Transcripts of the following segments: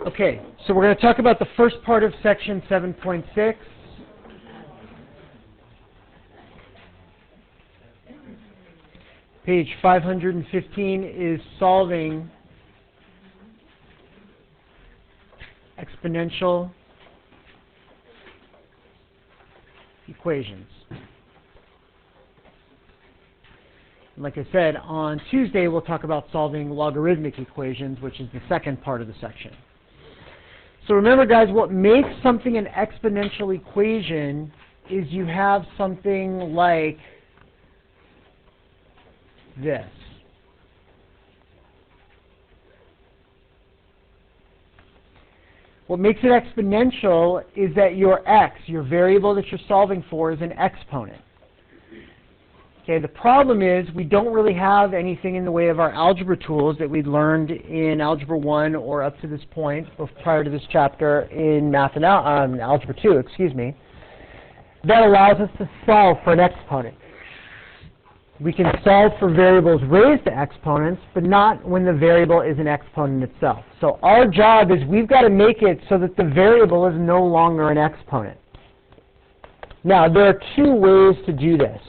Okay, so we're going to talk about the first part of section 7.6. Page 515 is solving exponential equations. Like I said, on Tuesday we'll talk about solving logarithmic equations, which is the second part of the section. So remember, guys, what makes something an exponential equation is you have something like this. What makes it exponential is that your x, your variable that you're solving for, is an exponent. Okay, the problem is we don't really have anything in the way of our algebra tools that we'd learned in Algebra 1 or up to this point, prior to this chapter in Algebra 2, that allows us to solve for an exponent. We can solve for variables raised to exponents, but not when the variable is an exponent itself. So our job is we've got to make it so that the variable is no longer an exponent. Now, there are two ways to do this.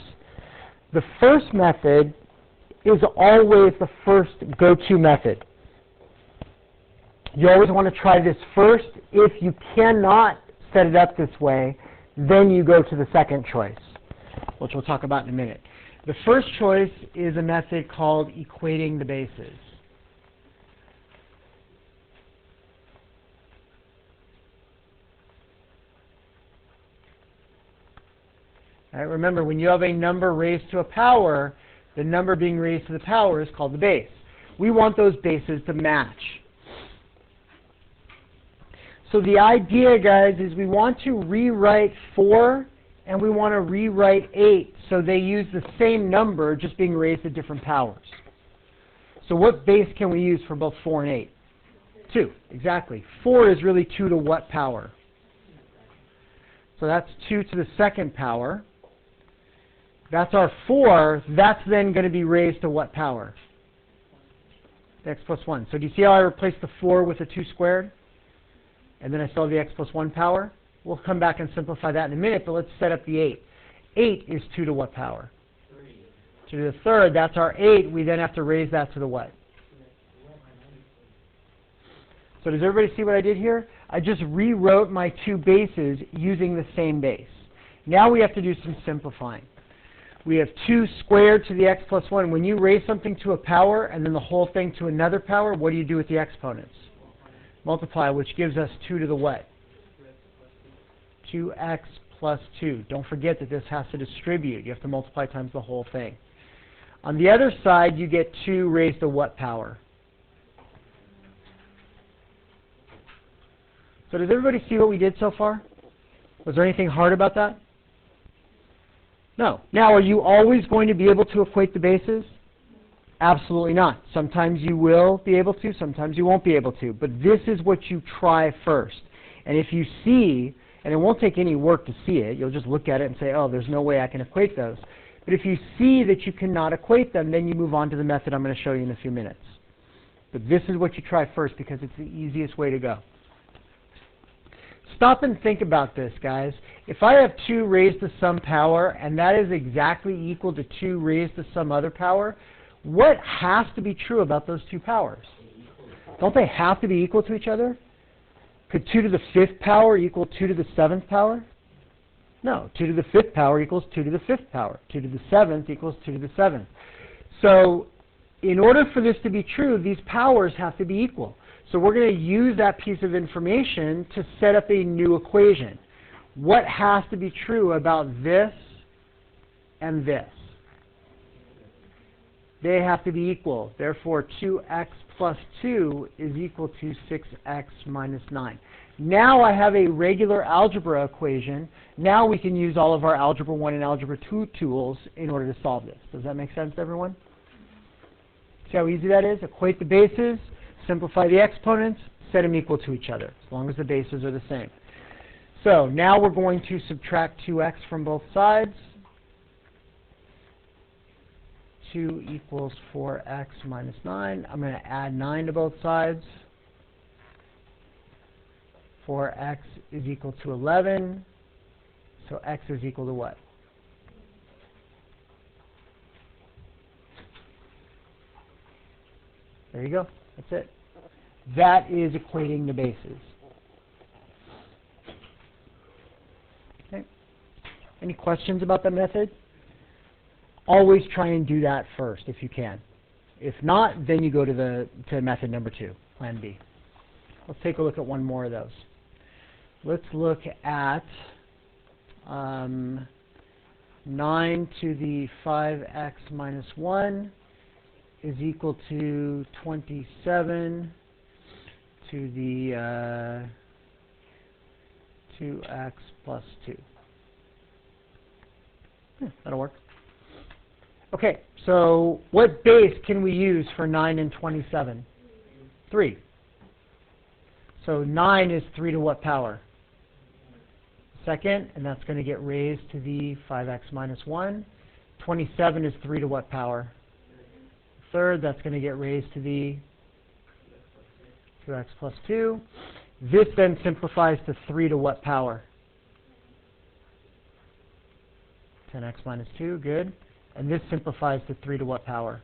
The first method is always the first go-to method. You always want to try this first. If you cannot set it up this way, then you go to the second choice, which we'll talk about in a minute. The first choice is a method called equating the bases. All right, remember, when you have a number raised to a power, the number being raised to the power is called the base. We want those bases to match. So the idea, guys, is we want to rewrite 4 and we want to rewrite 8 so they use the same number just being raised to different powers. So what base can we use for both 4 and 8? 2, exactly. 4 is really 2 to what power? So that's 2 to the second power. That's our 4. That's then going to be raised to what power? X plus 1. So do you see how I replaced the 4 with a 2 squared? And then I still have the x plus 1 power? We'll come back and simplify that in a minute, but let's set up the 8. 8 is 2 to what power? 3. To the third. That's our 8. We then have to raise that to the what? So does everybody see what I did here? I just rewrote my two bases using the same base. Now we have to do some simplifying. We have 2 squared to the x plus 1. When you raise something to a power and then the whole thing to another power, what do you do with the exponents? Multiply, which gives us 2 to the what? 2x plus 2. Don't forget that this has to distribute. You have to multiply times the whole thing. On the other side, you get 2 raised to what power? So does everybody see what we did so far? Was there anything hard about that? No. Now, are you always going to be able to equate the bases? Absolutely not. Sometimes you will be able to, sometimes you won't be able to. But this is what you try first. And if you see, and it won't take any work to see it, you'll just look at it and say, oh, there's no way I can equate those. But if you see that you cannot equate them, then you move on to the method I'm going to show you in a few minutes. But this is what you try first because it's the easiest way to go. Stop and think about this, guys. If I have 2 raised to some power, and that is exactly equal to 2 raised to some other power, what has to be true about those 2 powers? Don't they have to be equal to each other? Could 2 to the 5th power equal 2 to the 7th power? No. 2 to the 5th power equals 2 to the 5th power. 2 to the 7th equals 2 to the 7th. So in order for this to be true, these powers have to be equal. So we're going to use that piece of information to set up a new equation. What has to be true about this and this? They have to be equal. Therefore, 2x plus 2 is equal to 6x minus 9. Now I have a regular algebra equation. Now we can use all of our Algebra 1 and Algebra 2 tools in order to solve this. Does that make sense to everyone? See how easy that is? Equate the bases. Simplify the exponents, set them equal to each other, as long as the bases are the same. So now we're going to subtract 2x from both sides. 2 equals 4x minus 9. I'm going to add 9 to both sides. 4x is equal to 11. So x is equal to what? There you go. That's it. That is equating the bases. Okay. Any questions about that method? Always try and do that first if you can. If not, then you go to method number 2, plan B. Let's take a look at one more of those. Let's look at 9 to the 5x minus 1 is equal to 27 to the 2x plus 2. That'll work. Okay, so what base can we use for 9 and 27? 3. So 9 is 3 to what power? Second, and that's going to get raised to the 5x minus 1. 27 is 3 to what power? Third, that's going to get raised to the 2x plus 2. This then simplifies to 3 to what power? 10x minus 2, good. And this simplifies to 3 to what power?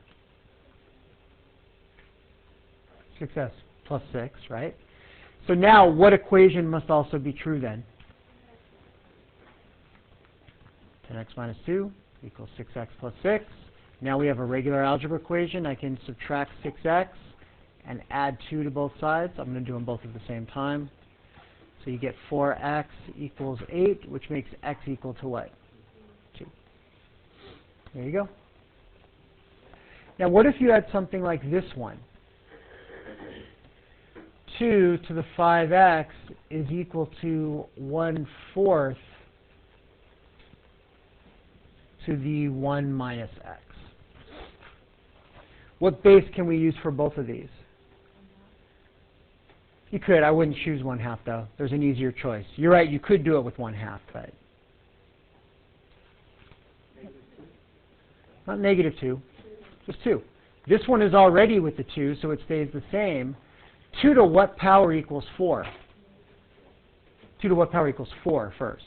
6s plus 6, right? So now, what equation must also be true then? 10x minus 2 equals 6x plus 6. Now we have a regular algebra equation. I can subtract 6x and add 2 to both sides. I'm going to do them both at the same time. So you get 4x equals 8, which makes x equal to what? 2. There you go. Now what if you had something like this one? 2 to the 5x is equal to 1/4 to the 1 minus x. What base can we use for both of these? You could. I wouldn't choose 1/2 though. There's an easier choice. You're right, you could do it with 1/2, but not -2, just 2. This one is already with the 2, so it stays the same. 2 to what power equals 4? 2 to what power equals 4 first?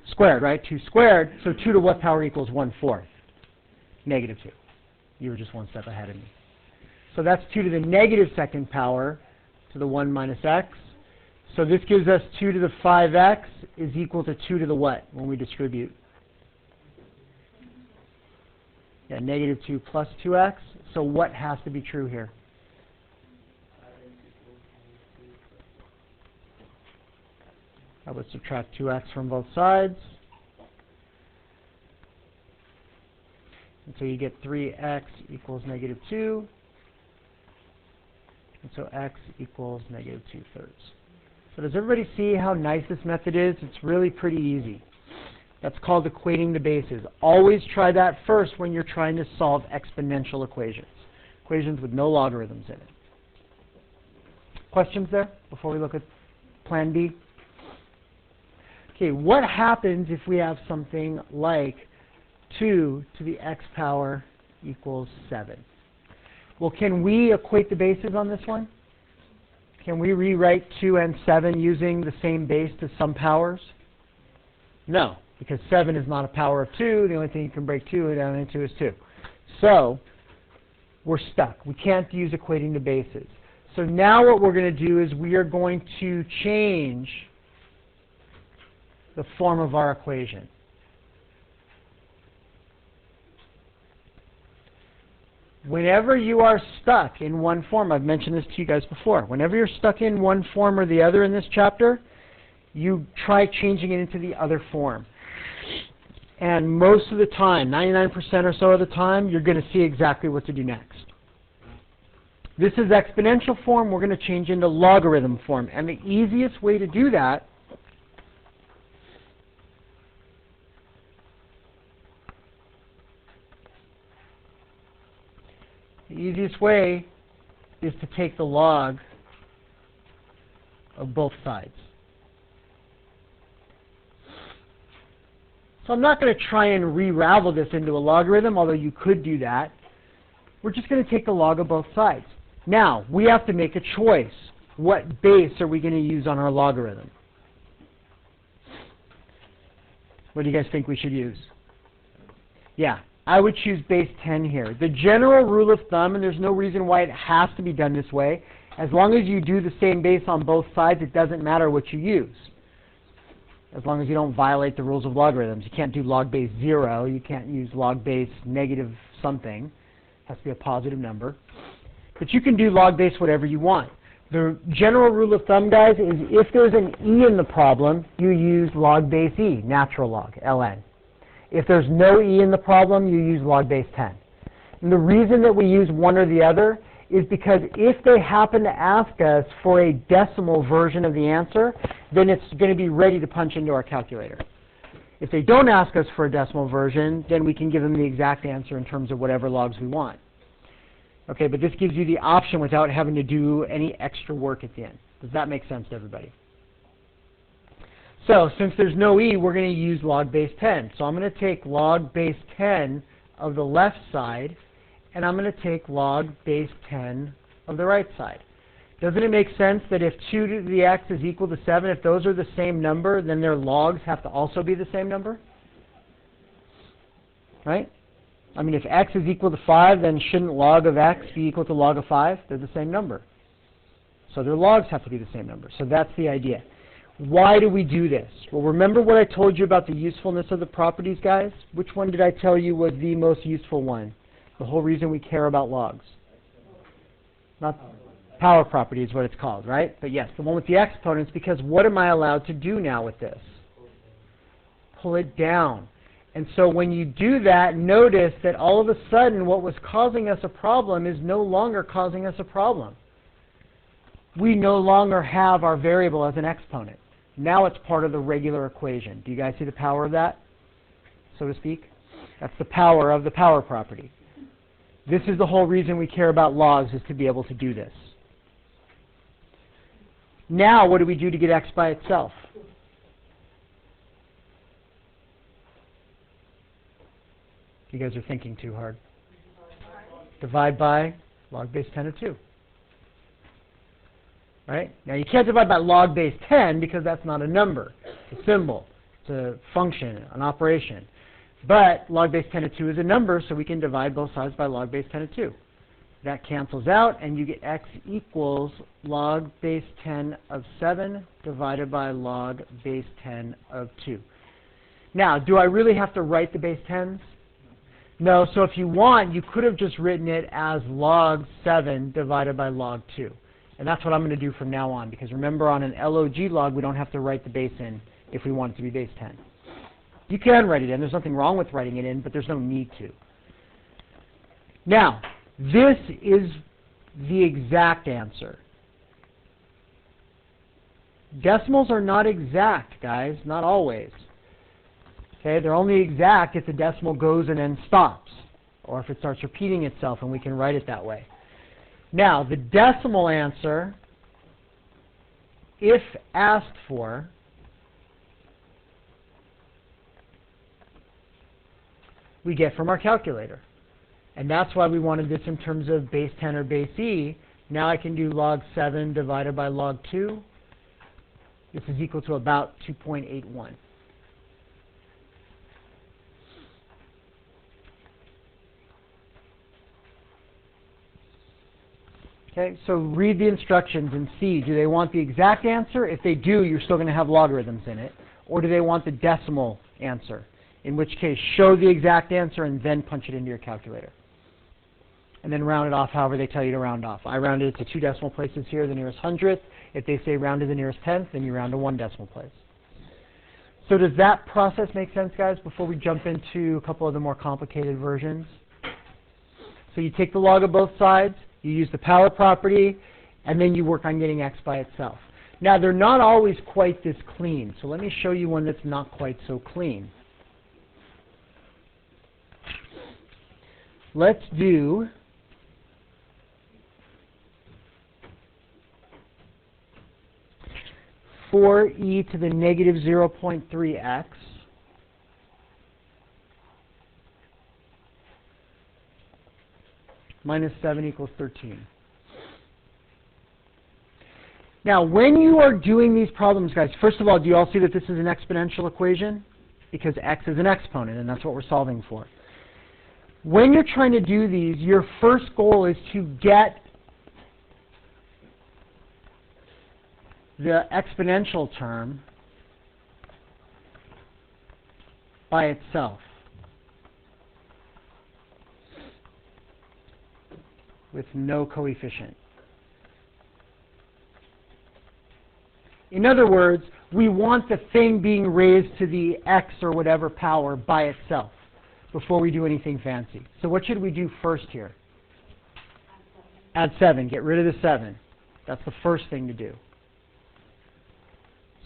Squared, right? 2 squared, so 2 to what power equals 1/4? -2. You were just one step ahead of me. So that's 2 to the -2nd power to the 1 minus x. So this gives us 2 to the 5x is equal to 2 to the what when we distribute? Yeah, -2 plus 2x. So what has to be true here? I would subtract 2x from both sides. And so you get 3x equals -2. And so x equals -2/3. So does everybody see how nice this method is? It's really pretty easy. That's called equating the bases. Always try that first when you're trying to solve exponential equations. Equations with no logarithms in it. Questions there before we look at plan B? Okay, what happens if we have something like 2 to the x power equals 7? Well, can we equate the bases on this one? Can we rewrite 2 and 7 using the same base to some powers? No, because 7 is not a power of 2. The only thing you can break 2 down into is 2. So we're stuck. We can't use equating the bases. So now what we're going to do is we are going to change the form of our equation. Whenever you are stuck in one form, I've mentioned this to you guys before, whenever you're stuck in one form or the other in this chapter, you try changing it into the other form. And most of the time, 99% or so of the time, you're going to see exactly what to do next. This is exponential form. We're going to change into logarithm form. And the easiest way to do that is to take the log of both sides. So I'm not going to try and re-ravel this into a logarithm, although you could do that. We're just going to take the log of both sides. Now, we have to make a choice. what base are we going to use on our logarithm? What do you guys think we should use? Yeah, I would choose base 10 here. The general rule of thumb, and there's no reason why it has to be done this way, as long as you do the same base on both sides, it doesn't matter what you use. As long as you don't violate the rules of logarithms. You can't do log base 0. You can't use log base negative something. It has to be a positive number. But you can do log base whatever you want. The general rule of thumb, guys, is if there's an e in the problem, you use log base e, natural log, ln. If there's no e in the problem, you use log base 10. And the reason that we use one or the other is because if they happen to ask us for a decimal version of the answer, then it's going to be ready to punch into our calculator. If they don't ask us for a decimal version, then we can give them the exact answer in terms of whatever logs we want. Okay, but this gives you the option without having to do any extra work at the end. Does that make sense to everybody? So, since there's no e, we're going to use log base 10. So I'm going to take log base 10 of the left side, and I'm going to take log base 10 of the right side. Doesn't it make sense that if 2 to the x is equal to 7, if those are the same number, then their logs have to also be the same number? Right? I mean, if x is equal to 5, then shouldn't log of x be equal to log of 5? They're the same number. So their logs have to be the same number. So that's the idea. Why do we do this? Well, remember what I told you about the usefulness of the properties, guys? Which one did I tell you was the most useful one? The whole reason we care about logs. Not power property is what it's called, right? But yes, the one with the exponents, because what am I allowed to do now with this? Pull it down. And so when you do that, notice that all of a sudden what was causing us a problem is no longer causing us a problem. We no longer have our variable as an exponent. Now it's part of the regular equation. Do you guys see the power of that, so to speak? That's the power of the power property. This is the whole reason we care about logs, is to be able to do this. Now what do we do to get x by itself? You guys are thinking too hard. Divide by log base 10 of 2. Right? Now you can't divide by log base 10 because that's not a number. It's a symbol. It's a function, an operation. But log base 10 of 2 is a number, so we can divide both sides by log base 10 of 2. That cancels out, and you get x equals log base 10 of 7 divided by log base 10 of 2. Now, do I really have to write the base 10s? No, so if you want, you could have just written it as log 7 divided by log 2. And that's what I'm going to do from now on, because remember on an log log, we don't have to write the base in if we want it to be base 10. You can write it in. There's nothing wrong with writing it in, but there's no need to. Now, this is the exact answer. Decimals are not exact, guys, not always. Okay, they're only exact if the decimal goes and then stops, or if it starts repeating itself, and we can write it that way. Now, the decimal answer, if asked for, we get from our calculator. And that's why we wanted this in terms of base 10 or base e. Now I can do log 7 divided by log 2. This is equal to about 2.81. Okay, so read the instructions and see, do they want the exact answer? If they do, you're still going to have logarithms in it. Or do they want the decimal answer? In which case, show the exact answer and then punch it into your calculator. And then round it off however they tell you to round off. I rounded it to 2 decimal places here, the nearest hundredth. If they say round to the nearest tenth, then you round to 1 decimal place. So does that process make sense, guys, before we jump into a couple of the more complicated versions? So you take the log of both sides, you use the power property, and then you work on getting x by itself. Now, they're not always quite this clean, so let me show you one that's not quite so clean. Let's do e to the negative 0.3x minus 7 equals 13. Now, when you are doing these problems, guys, first of all, do you all see that this is an exponential equation? Because x is an exponent, and that's what we're solving for. When you're trying to do these, your first goal is to get the exponential term by itself with no coefficient. In other words, we want the thing being raised to the x or whatever power by itself before we do anything fancy. So what should we do first here? Add 7. Get rid of the 7. That's the first thing to do.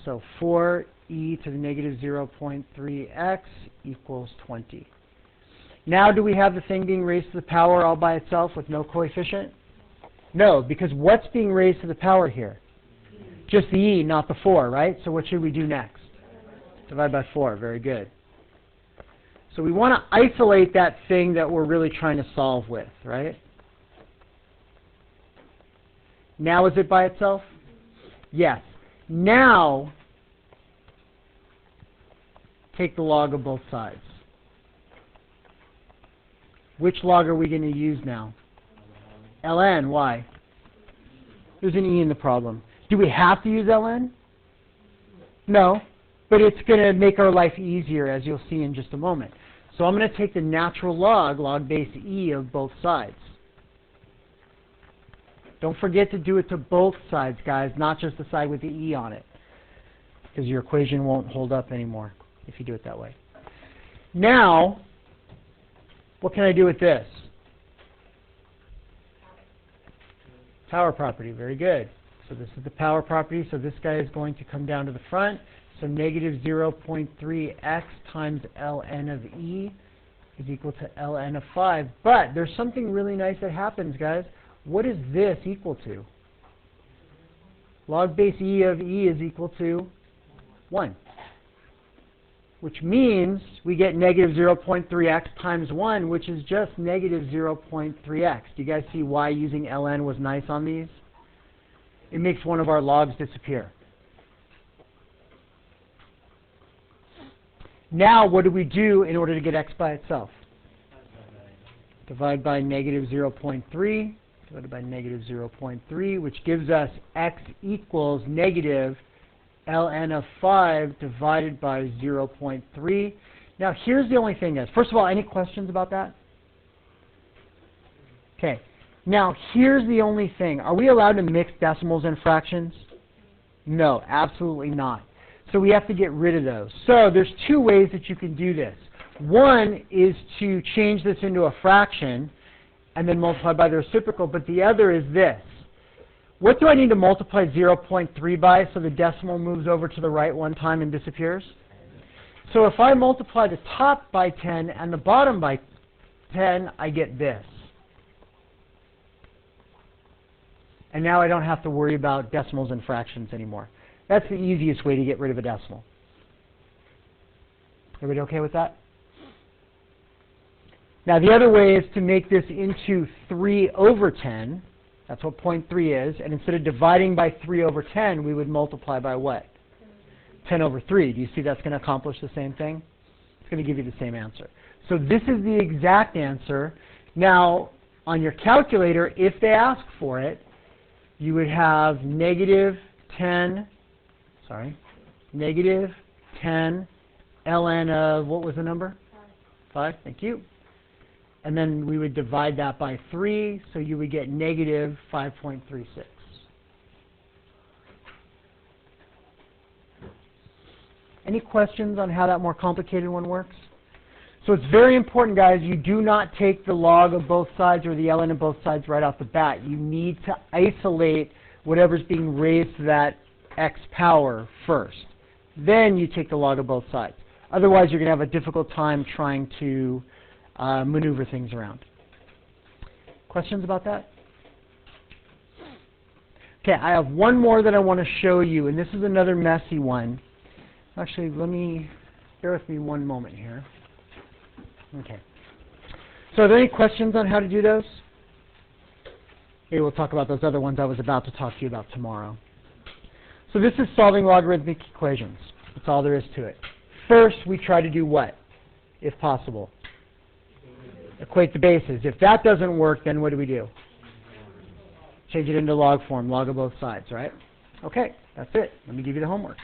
So 4e to the negative 0.3x equals 20. Now do we have the thing being raised to the power all by itself with no coefficient? No, because what's being raised to the power here? Just the e, not the 4, right? So what should we do next? Divide by 4. Very good. So we want to isolate that thing that we're really trying to solve with, right? Now is it by itself? Yes. Now, take the log of both sides. Which log are we going to use now? ln. Why? There's an e in the problem. Do we have to use ln? No. But it's going to make our life easier, as you'll see in just a moment. So I'm going to take the natural log base e of both sides. Don't forget to do it to both sides, guys, not just the side with the e on it, because your equation won't hold up anymore if you do it that way. Now, what can I do with this? Power property. Very good. So this is the power property. So this guy is going to come down to the front. So negative 0.3x times ln of e is equal to ln of 5. But there's something really nice that happens, guys. What is this equal to? Log base e of e is equal to 1. Which means we get negative 0.3x times 1, which is just negative 0.3x. Do you guys see why using ln was nice on these? It makes one of our logs disappear. Now, what do we do in order to get x by itself? Divide by negative 0.3, divided by negative 0.3, which gives us x equals negative ln of 5 divided by 0.3. Now, here's the only thing, guys. First of all, any questions about that? Okay. Now, here's the only thing. Are we allowed to mix decimals and fractions? No, absolutely not. So we have to get rid of those. So there's two ways that you can do this. One is to change this into a fraction and then multiply by the reciprocal, but the other is this. What do I need to multiply 0.3 by so the decimal moves over to the right one time and disappears? So if I multiply the top by 10 and the bottom by 10, I get this. And now I don't have to worry about decimals and fractions anymore. That's the easiest way to get rid of a decimal. Everybody okay with that? Now the other way is to make this into 3 over 10. That's what 0.3 is. And instead of dividing by 3 over 10, we would multiply by what? 10 over 3. Do you see that's going to accomplish the same thing? It's going to give you the same answer. So this is the exact answer. Now, on your calculator, if they ask for it, you would have negative 10 ln of, what was the number? 5, thank you. And then we would divide that by 3, so you would get negative 5.36. Any questions on how that more complicated one works? So it's very important, guys, you do not take the log of both sides or the ln of both sides right off the bat. You need to isolate whatever's being raised to that x power first. Then you take the log of both sides. Otherwise, you're going to have a difficult time trying to maneuver things around. Questions about that? Okay, I have one more that I want to show you, and this is another messy one. Actually, bear with me one moment here. Okay. So are there any questions on how to do those? Maybe we'll talk about those other ones I was about to talk to you about tomorrow. So this is solving logarithmic equations. That's all there is to it. First, we try to do what, if possible? Equate the bases. If that doesn't work, then what do we do? Change it into log form, log of both sides, right? Okay, that's it. Let me give you the homework.